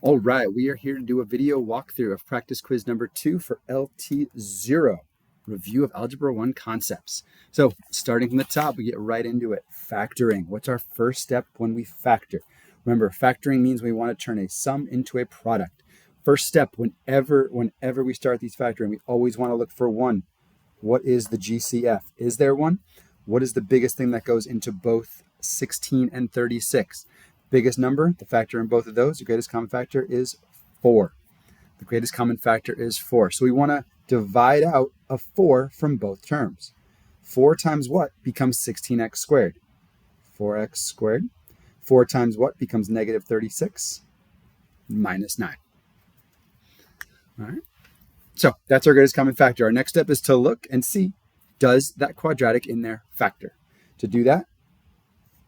All right, we are here to do a video walkthrough of practice quiz number 2 for LT0, review of Algebra 1 concepts. So starting from the top, we get right into it. Factoring. What's our first step when we factor? Remember, factoring means we want to turn a sum into a product. First step, whenever we start these factoring, we always want to look for 1. What is the GCF? Is there 1? What is the biggest thing that goes into both 16 and 36? Biggest number, the factor in both of those, the greatest common factor is 4. The greatest common factor is 4. So we want to divide out a 4 from both terms. 4 times what becomes 16x squared? 4x squared. 4 times what becomes negative 36? Minus 9. All right. So that's our greatest common factor. Our next step is to look and see, does that quadratic in there factor? To do that,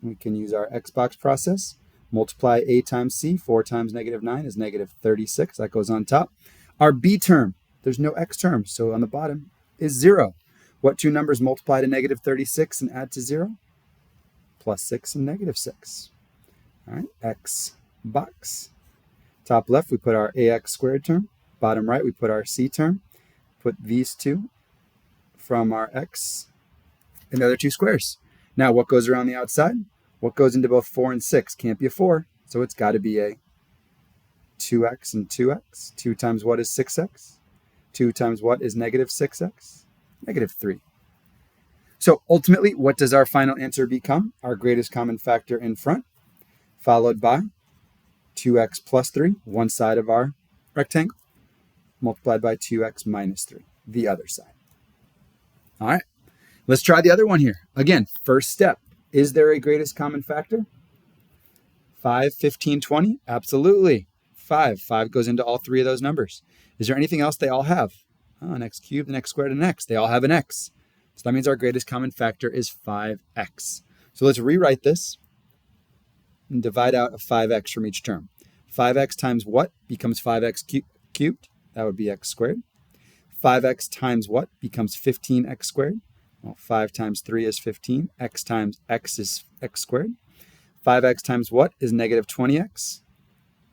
we can use our Xbox process. Multiply a times c, 4 times negative 9 is negative 36. That goes on top. Our b term, there's no x term, so on the bottom is 0. What two numbers multiply to negative 36 and add to 0? Plus 6 and negative 6. All right, x box. Top left, we put our ax squared term. Bottom right, we put our c term. Put these two from our x and the other two squares. Now, what goes around the outside? What goes into both 4 and 6? Can't be a 4, so it's got to be a 2x and 2x. 2 times what is 6x? 2 times what is negative 6x? Negative 3. So ultimately, what does our final answer become? Our greatest common factor in front, followed by 2x plus 3, one side of our rectangle, multiplied by 2x minus 3, the other side. All right, let's try the other one here. Again, first step. Is there a greatest common factor? 5, 15, 20? Absolutely. 5. 5 goes into all three of those numbers. Is there anything else they all have? Oh, an x cubed, an x squared, and an x. They all have an x. So that means our greatest common factor is 5x. So let's rewrite this and divide out a 5x from each term. 5x times what becomes 5x cubed? That would be x squared. 5x times what becomes 15x squared? Well, 5 times 3 is 15. X times x is x squared. 5x times what is negative 20x?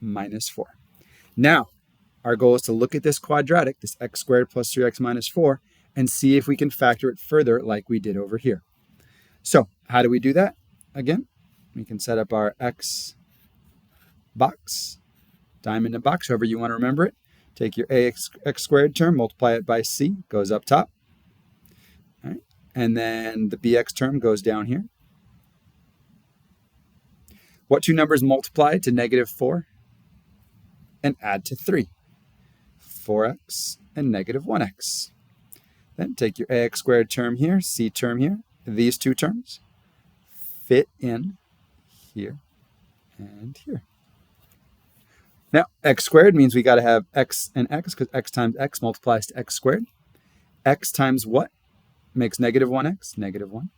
Minus 4. Now, our goal is to look at this quadratic, this x squared plus 3x minus 4, and see if we can factor it further like we did over here. So, how do we do that? Again, we can set up our x box, diamond and box, however you want to remember it. Take your x squared term, multiply it by c, goes up top. All right. And then the bx term goes down here. What two numbers multiply to negative 4 and add to 3? 4x and negative 1x. Then take your ax squared term here, c term here. These two terms fit in here and here. Now, x squared means we got to have x and x, because x times x multiplies to x squared. X times what makes negative 1x? Negative 1.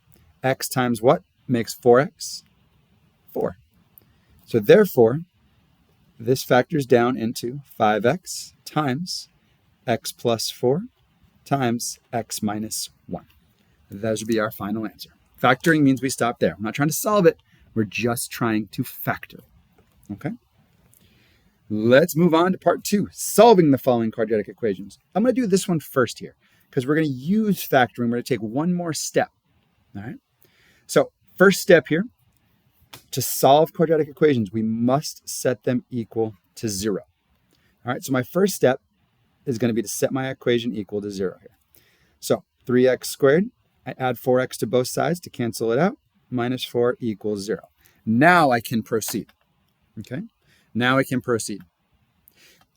X times what makes 4x? 4. So therefore, this factors down into 5x times x plus 4 times x minus 1. That would be our final answer. Factoring means we stop there. I'm not trying to solve it. We're just trying to factor. Okay? Let's move on to part 2, solving the following quadratic equations. I'm going to do this one first here, because we're going to use factoring. We're going to take one more step. All right. So first step here, to solve quadratic equations, we must set them equal to 0. All right. So my first step is going to be to set my equation equal to 0 here. So 3x squared, I add 4x to both sides to cancel it out, minus 4 equals 0. Now I can proceed. Okay. Now I can proceed.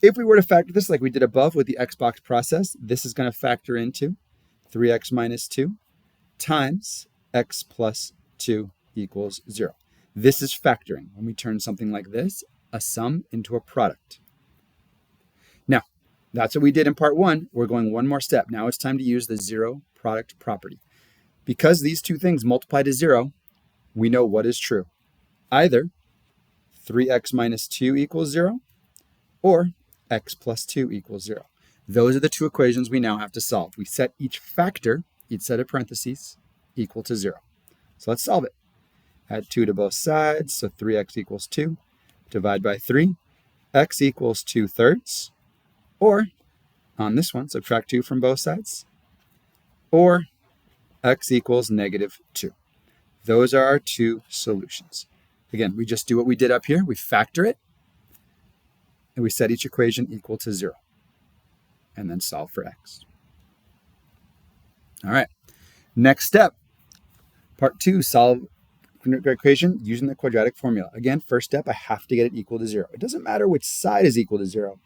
If we were to factor this like we did above with the Xbox process, this is going to factor into 3x minus 2 times x plus 2 equals 0. This is factoring when we turn something like this, a sum, into a product. Now, that's what we did in part 1. We're going one more step. Now it's time to use the zero product property. Because these two things multiply to 0, we know what is true. Either 3x minus 2 equals 0, or x plus 2 equals 0. Those are the two equations we now have to solve. We set each factor, each set of parentheses, equal to 0. So let's solve it. Add 2 to both sides, so 3x equals 2. Divide by 3. x equals 2/3, or on this one, subtract 2 from both sides, or x equals -2. Those are our two solutions. Again, we just do what we did up here. We factor it, and we set each equation equal to 0, and then solve for x. All right, next step, part 2, solve equation using the quadratic formula. Again, first step, I have to get it equal to 0. It doesn't matter which side is equal to 0,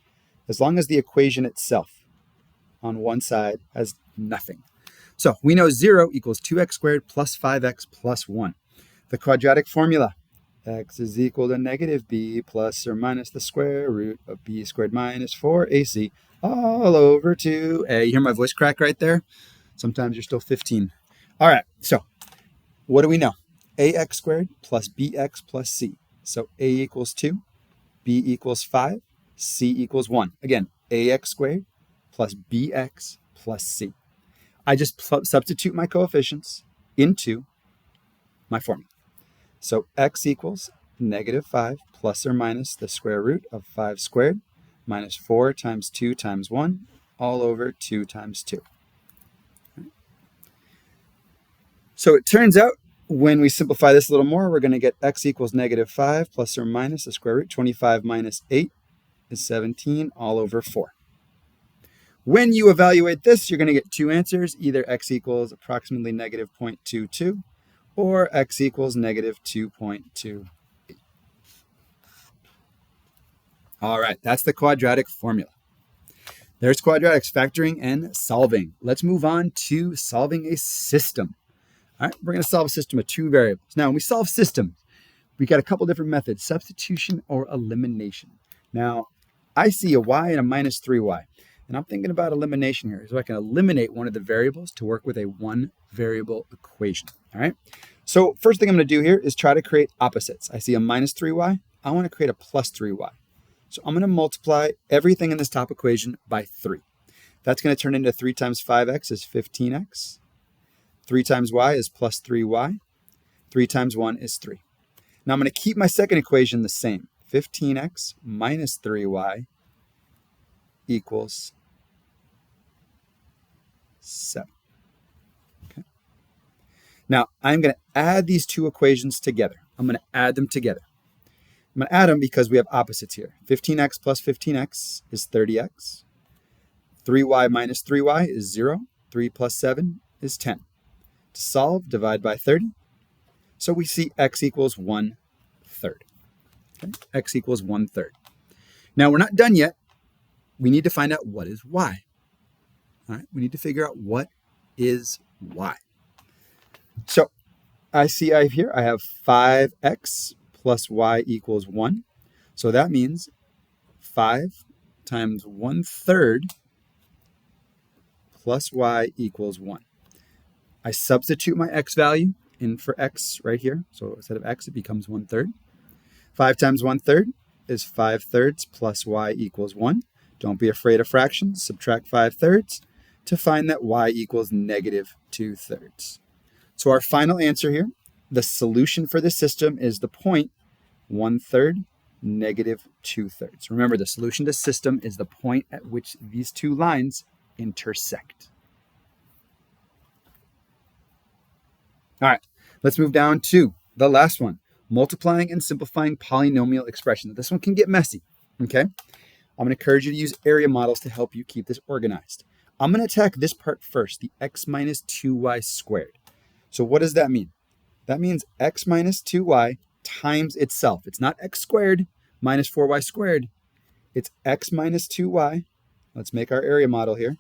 as long as the equation itself on one side has nothing. So we know 0 equals 2x squared plus 5x plus 1. The quadratic formula, x is equal to -b plus or minus the square root of b squared minus 4ac all over 2a. You hear my voice crack right there? Sometimes you're still 15. All right, so what do we know? ax squared plus bx plus c. So a equals 2, b equals 5, c equals 1. Again, ax squared plus bx plus c. I just substitute my coefficients into my formula. So x equals -5 plus or minus the square root of 5 squared minus 4 times 2 times 1 all over 2 times 2. So it turns out when we simplify this a little more, we're going to get x equals -5 plus or minus the square root. 25 minus 8 is 17 all over 4. When you evaluate this, you're going to get two answers, either x equals approximately -0.22 or x equals -2.28. All right, that's the quadratic formula. There's quadratics, factoring and solving. Let's move on to solving a system. All right, we're going to solve a system of two variables. Now, when we solve systems, we got a couple different methods, substitution or elimination. Now, I see a y and a -3y, and I'm thinking about elimination here. So I can eliminate one of the variables to work with a one variable equation. All right, so first thing I'm going to do here is try to create opposites. I see a -3y. I want to create a +3y. So I'm going to multiply everything in this top equation by 3. That's going to turn into 3 times 5x is 15x. 3 times y is +3y. 3 times 1 is 3. Now I'm going to keep my second equation the same. 15x minus 3y equals 7. Okay. Now I'm going to add these two equations together. I'm going to add them together. I'm going to add them because we have opposites here. 15x plus 15x is 30x. 3y minus 3y is 0. 3 plus 7 is 10. To solve, divide by 30. So we see x equals 1/3. Okay? X equals 1/3. Now we're not done yet. We need to find out what is y. All right, we need to figure out what is y. So I see here I have 5x plus y equals 1. So that means 5 times 1/3 plus y equals 1. I substitute my x value in for x right here. So instead of x, it becomes 1/3. 5 times 1/3 is 5/3 plus y equals 1. Don't be afraid of fractions. Subtract 5/3 to find that y equals -2/3. So our final answer here, the solution for this system is the point 1/3, -2/3. Remember, the solution to system is the point at which these two lines intersect. All right, let's move down to the last one, multiplying and simplifying polynomial expressions. This one can get messy, okay? I'm going to encourage you to use area models to help you keep this organized. I'm going to attack this part first, the x minus 2y squared. So what does that mean? That means x minus 2y times itself. It's not x squared minus 4y squared. It's x minus 2y. Let's make our area model here.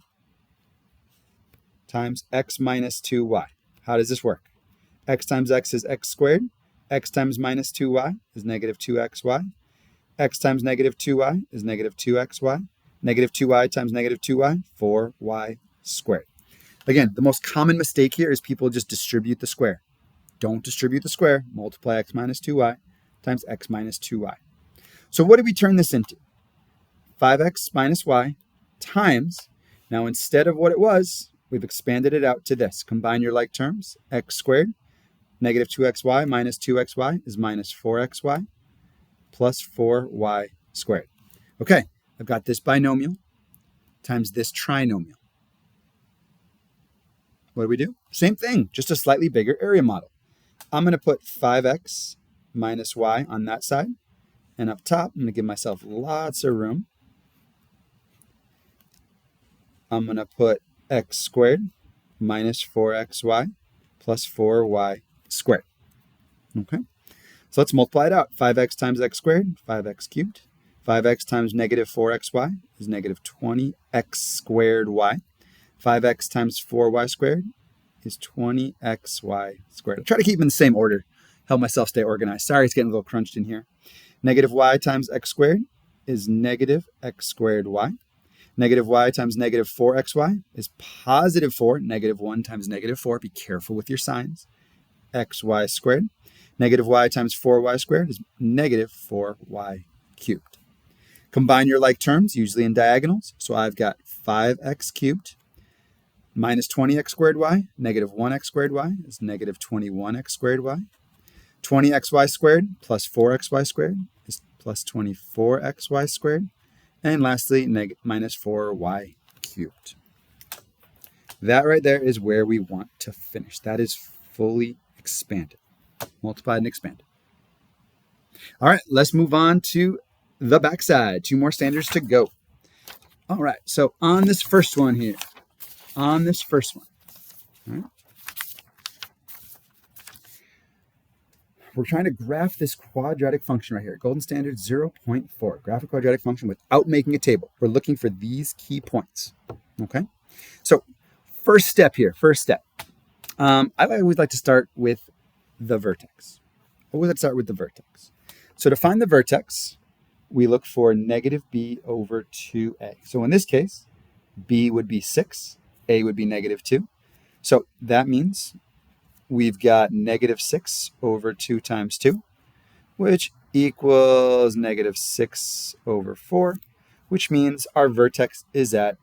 Times x minus 2y. How does this work? X times x is x squared. X times minus 2y is -2xy. X times -2y is -2xy. -2y times -2y, 4y squared. Again, the most common mistake here is people just distribute the square. Don't distribute the square. Multiply x minus 2y times x minus 2y. So what do we turn this into? 5x minus y times, now instead of what it was, we've expanded it out to this. Combine your like terms. X squared, -2xy minus 2xy is -4xy plus 4y squared. Okay, I've got this binomial times this trinomial. What do we do? Same thing, just a slightly bigger area model. I'm going to put 5x minus y on that side. And up top, I'm going to give myself lots of room. I'm going to put x squared minus 4xy plus 4y squared. Okay, so let's multiply it out. 5x times x squared, 5x cubed. 5x times negative 4xy is negative 20x squared y. 5x times 4y squared is 20xy squared. I'll try to keep them in the same order, help myself stay organized. Sorry, it's getting a little crunched in here. Negative y times x squared is negative x squared y. Negative y times negative 4xy is positive 4. Negative 1 times negative 4. Be careful with your signs. Xy squared. Negative y times 4y squared is negative 4y cubed. Combine your like terms, usually in diagonals. So I've got 5x cubed minus 20x squared y, negative 1x squared y is negative 21x squared y. 20xy squared plus 4xy squared is plus 24xy squared. And lastly, minus 4y cubed. That right there is where we want to finish. That is fully expanded, multiplied and expanded. All right, let's move on to the backside. 2 more standards to go. All right, so on this first one here, all right, we're trying to graph this quadratic function right here. Golden standard 0.4. Graph a quadratic function without making a table. We're looking for these key points. Okay. So first step here. I always like to start with the vertex. So to find the vertex, we look for negative b over 2a. So in this case, b would be 6, a would be negative 2. So that means we've got negative 6 over 2 times 2, which equals negative 6 over 4, which means our vertex is at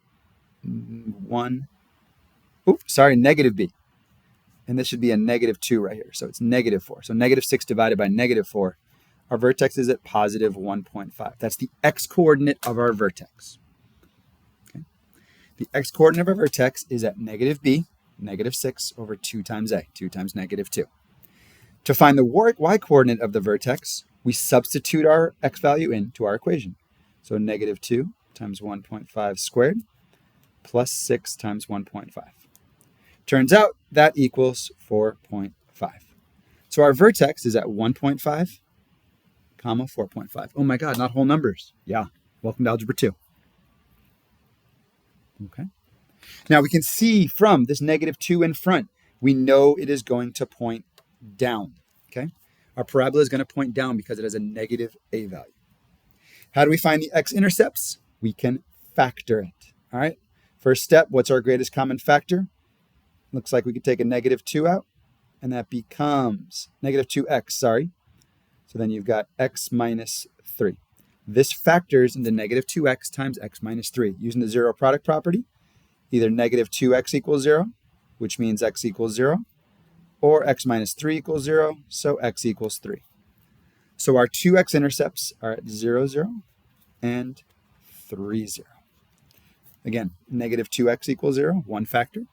negative b. And this should be a negative 2 right here. So it's negative 4. So negative 6 divided by negative 4. Our vertex is at positive 1.5. That's the x-coordinate of our vertex. Okay. The x-coordinate of our vertex is at negative b, negative 6 over 2 times a, 2 times negative 2. To find the y-coordinate of the vertex, we substitute our x value into our equation. So negative 2 times 1.5 squared plus 6 times 1.5. Turns out that equals 4.5. So our vertex is at 1.5, comma 4.5. Oh my God, not whole numbers. Yeah, welcome to Algebra 2. Okay. Now we can see from this negative 2 in front, we know it is going to point down. Okay. Our parabola is going to point down because it has a negative a value. How do we find the x-intercepts? We can factor it. All right. First step, what's our greatest common factor? Looks like we could take a negative 2 out, and that becomes negative 2x, sorry. So then you've got x minus 3. This factors into negative 2x times x minus 3. Using the zero product property, either negative 2x equals 0, which means x equals 0, or x minus 3 equals 0, so x equals 3. So our two x-intercepts are at 0, 0, and 3, 0. Again, negative 2x equals 0, one factor,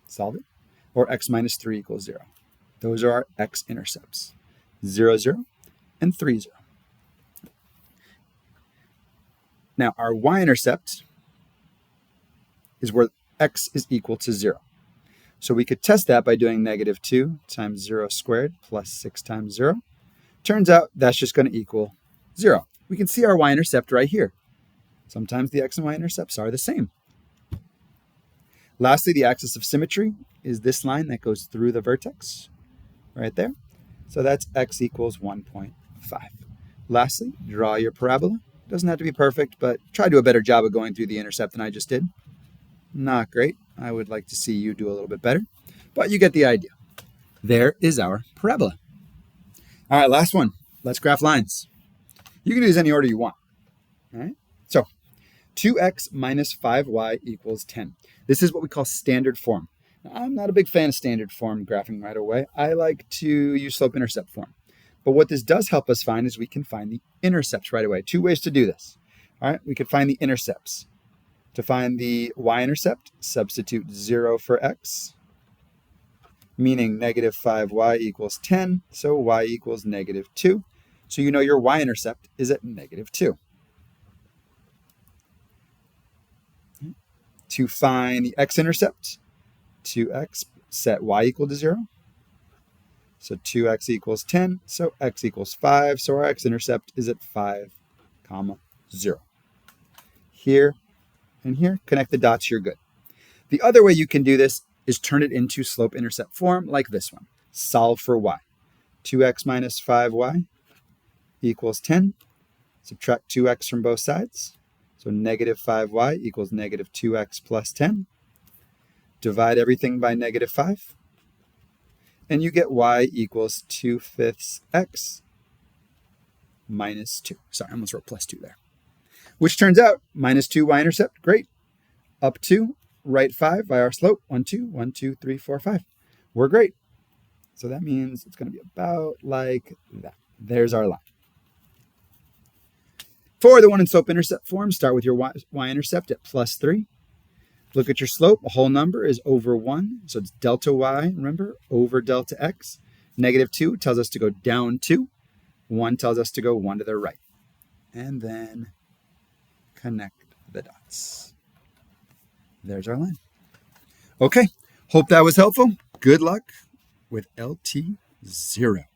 solve it, or x minus 3 equals 0. Those are our x-intercepts, 0, 0, and 3, 0. Now, our y-intercept is where x is equal to 0. So we could test that by doing negative 2 times 0 squared plus 6 times 0. Turns out that's just going to equal 0. We can see our y-intercept right here. Sometimes the x and y-intercepts are the same. Lastly, the axis of symmetry is this line that goes through the vertex right there. So that's x equals 1.5. Lastly, draw your parabola. Doesn't have to be perfect, but try to do a better job of going through the intercept than I just did. Not great. I would like to see you do a little bit better, but you get the idea. There is our parabola. All right, last one. Let's graph lines. You can do this any order you want. All right. So 2x minus 5y equals 10. This is what we call standard form. Now, I'm not a big fan of standard form graphing right away. I like to use slope-intercept form. But what this does help us find is we can find the intercepts right away. Two ways to do this. All right, we could find the intercepts. To find the y-intercept, substitute 0 for x, meaning negative 5y equals 10, so y equals negative 2. So you know your y-intercept is at negative 2. To find the x-intercept, 2x, set y equal to 0. So 2x equals 10, so x equals 5. So our x-intercept is at 5, 0. Here and here, connect the dots, you're good. The other way you can do this is turn it into slope-intercept form like this one. Solve for y. 2x minus 5y equals 10. Subtract 2x from both sides. So negative 5y equals negative 2x plus 10. Divide everything by negative 5. And you get y equals 2/5 x minus 2. Sorry, I almost wrote plus 2 there. Which turns out minus 2 y-intercept, great. Up 2, right 5 by our slope. 1, 2, 1, 2, 3, 4, 5. We're great. So that means it's going to be about like that. There's our line. For the one in slope-intercept form, start with your y-intercept at plus 3. Look at your slope. A whole number is over 1. So it's delta y, remember, over delta x. Negative 2 tells us to go down 2. 1 tells us to go 1 to the right. And then connect the dots. There's our line. Okay, hope that was helpful. Good luck with LT0.